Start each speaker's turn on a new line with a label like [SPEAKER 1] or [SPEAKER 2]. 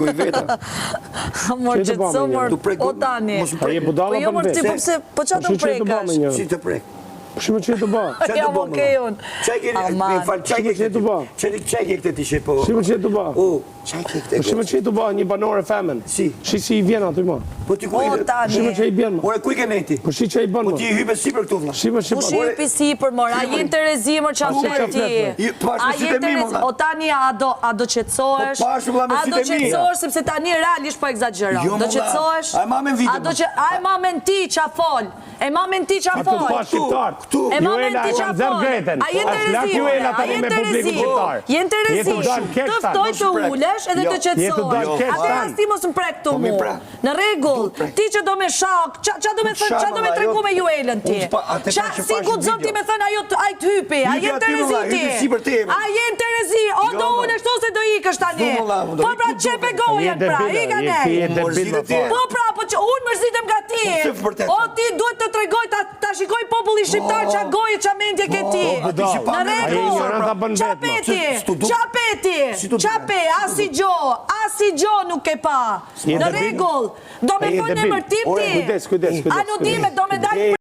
[SPEAKER 1] goj veta.
[SPEAKER 2] Mor qetëso, mor, o tani.
[SPEAKER 3] A je budalla
[SPEAKER 2] Po jo, mor, ti po qa të prekash?
[SPEAKER 1] Si të prek?
[SPEAKER 3] Shime që e të ba?
[SPEAKER 2] Jam okej unë.
[SPEAKER 1] Qaj ke këtë ti që po...
[SPEAKER 3] Shime që e të ba?
[SPEAKER 1] Qaj ke këtë?
[SPEAKER 3] Shime që e të ba një banore femen?
[SPEAKER 1] Si?
[SPEAKER 3] Shi si i vjen aty ma?
[SPEAKER 1] Po ti ku i...
[SPEAKER 2] O tani.
[SPEAKER 3] Shime që i bjen ma?
[SPEAKER 1] Ore, ku i ke nejti?
[SPEAKER 3] Po shi që i bën
[SPEAKER 1] Po
[SPEAKER 3] ma?
[SPEAKER 1] ti i hype si për këtu vla.
[SPEAKER 3] Shime që
[SPEAKER 2] Po shi i pisi për mor, a jenë të rezi mor qa fleti. A jenë të rezi, o tani a do qetësohesh? A do qetësohesh sepse tani realisht po egzageron. Do qetësohesh?
[SPEAKER 1] A mamen vite.
[SPEAKER 2] A e mamen ti qa fol. E mamen ti qa fol. E mamen ti qa fol. A jenë të rezi mor, a jenë të rezi. Jenë të rezi. Të ftoj të ulesh edhe të qetësohesh. Ate asti mos më prek të mu. Në regull, ti që do me shak, qa do me thënë, qa do me treku me Juelën ti? Si gudzon ti me thënë ajo të hypi, a jenë të rezi ti? A jenë të rezi, o do unë shto se do ikësh tani. Po pra qepe gojen pra, ika ne. Po pra, po që unë mërzitem nga ti. O ti duhet të tregoj, ta shikoj populli shqiptar qa goje, qa mendje ke ti. Në regull, qa peti, asi gjo nuk ke pa. Në regull, do me thënë e mërtip ti.
[SPEAKER 3] Kujdes.
[SPEAKER 2] A nuk dime, do me dalë